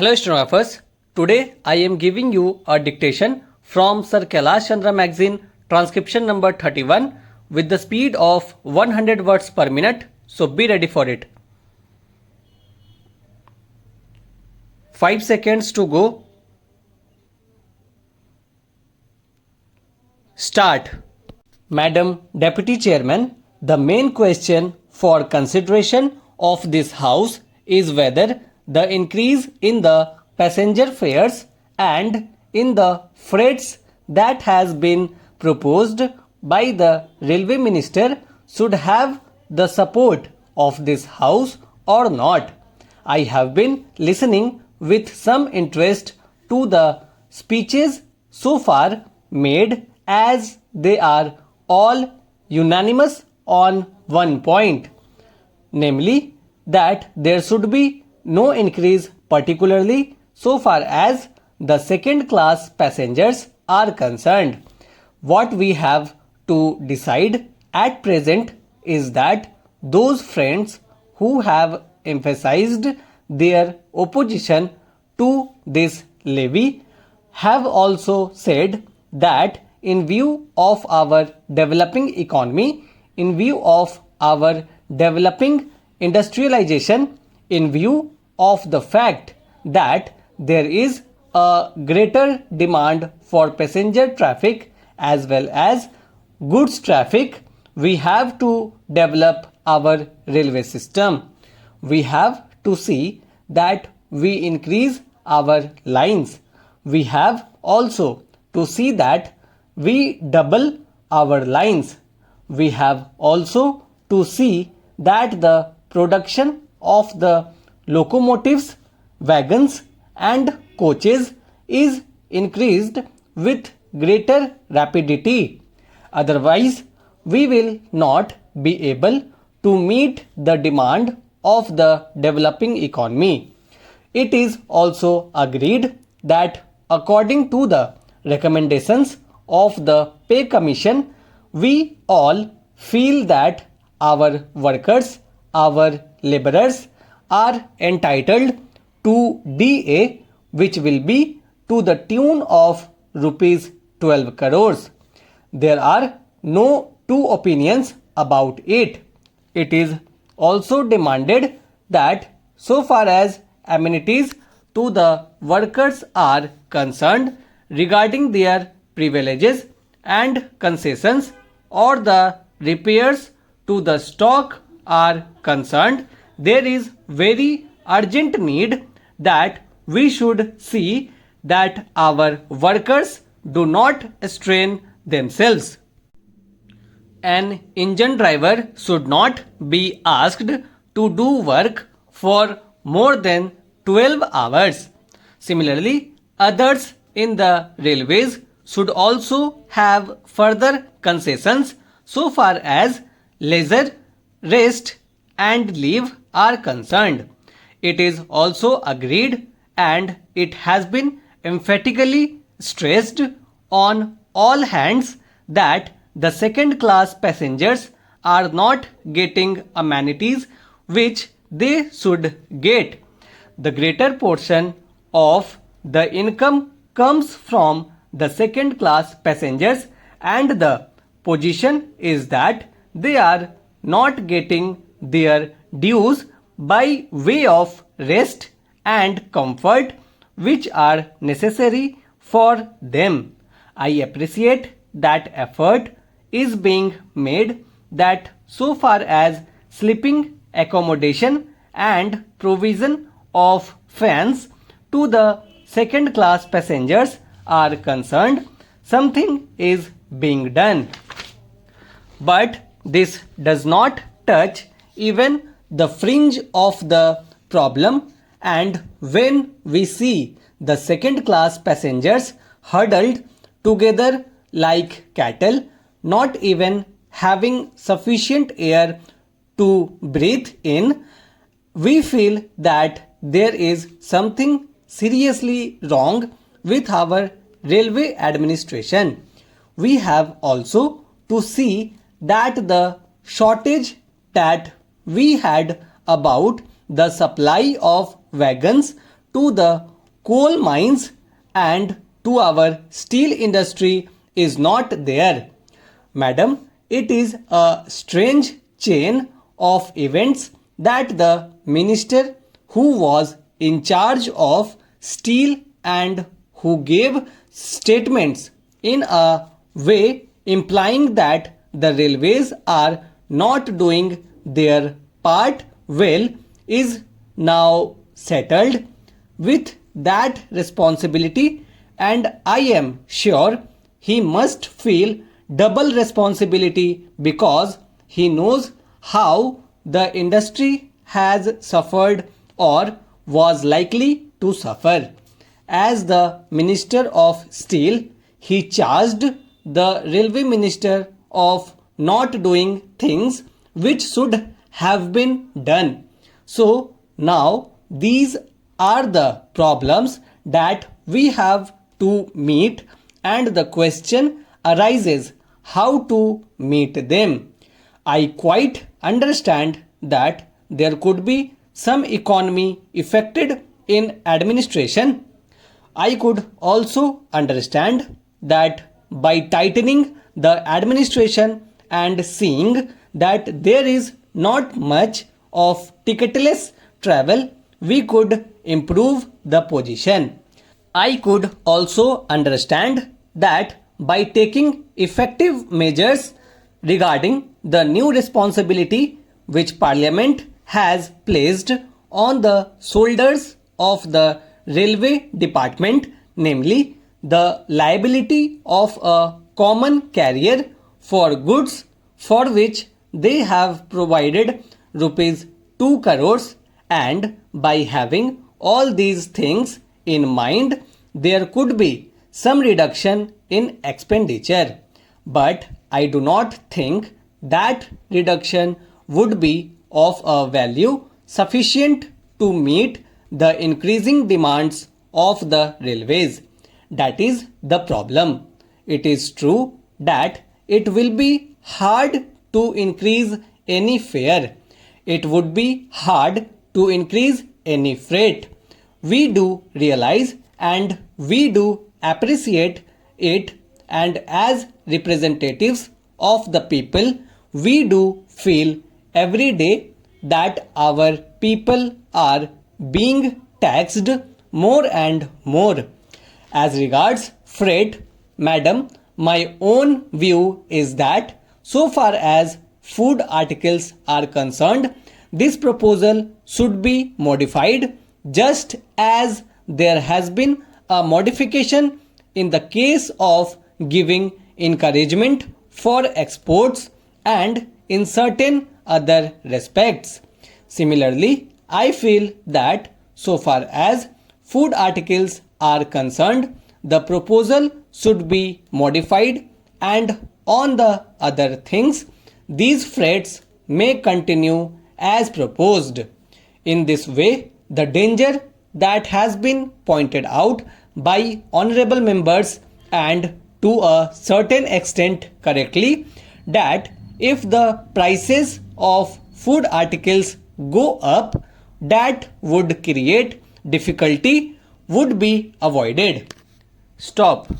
Hello Stenographers, today I am giving you a dictation from Sir Kailash Chandra Magzine, transcription number 31 with the speed of 100 words per minute, so be ready for it. 5 seconds to go. Start. Madam Deputy Chairman, the main question for consideration of this House is whether the increase in the passenger fares and in the freights that has been proposed by the Railway Minister should have the support of this House or not. I have been listening with some interest to the speeches so far made, as they are all unanimous on one point, namely that there should be no increase, particularly so far as the second class passengers are concerned. What we have to decide at present is that those friends who have emphasized their opposition to this levy have also said that in view of our developing economy, in view of our developing industrialization, in view of the fact that there is a greater demand for passenger traffic as well as goods traffic, we have to develop our railway system. We have to see that we increase our lines. We have also to see that we double our lines. We have also to see that the production of the locomotives, wagons and coaches is increased with greater rapidity. Otherwise, we will not be able to meet the demand of the developing economy. It is also agreed that according to the recommendations of the Pay Commission, we all feel that our workers, our laborers are entitled to DA, which will be to the tune of rupees 12 crores. There are no two opinions about it. It is also demanded that so far as amenities to the workers are concerned, regarding their privileges and concessions or the repairs to the stock are concerned, there is very urgent need that we should see that our workers do not strain themselves. An engine driver should not be asked to do work for more than 12 hours. Similarly, others in the railways should also have further concessions so far as leisure, rest and leave are concerned. It is also agreed and it has been emphatically stressed on all hands that the second class passengers are not getting amenities which they should get. The greater portion of the income comes from the second class passengers, and the position is that they are not getting their dues by way of rest and comfort which are necessary for them. I appreciate that effort is being made, that so far as sleeping accommodation and provision of fans to the second class passengers are concerned, something is being done. But this does not touch even the fringe of the problem, and when we see the second class passengers huddled together like cattle, not even having sufficient air to breathe in, we feel that there is something seriously wrong with our railway administration. We have also to see that the shortage that we had about the supply of wagons to the coal mines and to our steel industry is not there. Madam, it is a strange chain of events that the minister who was in charge of steel and who gave statements in a way implying that the railways are not doing their part well is now settled with that responsibility, and I am sure he must feel double responsibility because he knows how the industry has suffered or was likely to suffer. As the Minister of Steel, he charged the Railway Minister of not doing things which should have been done. So now these are the problems that we have to meet, and the question arises how to meet them. I quite understand that there could be some economy affected in administration. I could also understand that by tightening the administration and seeing that there is not much of ticketless travel, we could improve the position. I could also understand that by taking effective measures regarding the new responsibility which Parliament has placed on the shoulders of the railway department, namely the liability of a common carrier for goods for which they have provided rupees 2 crores, and by having all these things in mind, there could be some reduction in expenditure. But I do not think that reduction would be of a value sufficient to meet the increasing demands of the railways. That is the problem. It is true that it will be hard to increase any fare. It would be hard to increase any freight. We do realize and we do appreciate it, and as representatives of the people, we do feel every day that our people are being taxed more and more. As regards freight, madam, my own view is that so far as food articles are concerned, this proposal should be modified just as there has been a modification in the case of giving encouragement for exports and in certain other respects. Similarly, I feel that so far as food articles are concerned, the proposal should be modified, and on the other things, these freights may continue as proposed. In this way, the danger that has been pointed out by honorable members, and to a certain extent correctly, that if the prices of food articles go up, that would create difficulty, would be avoided. Stop.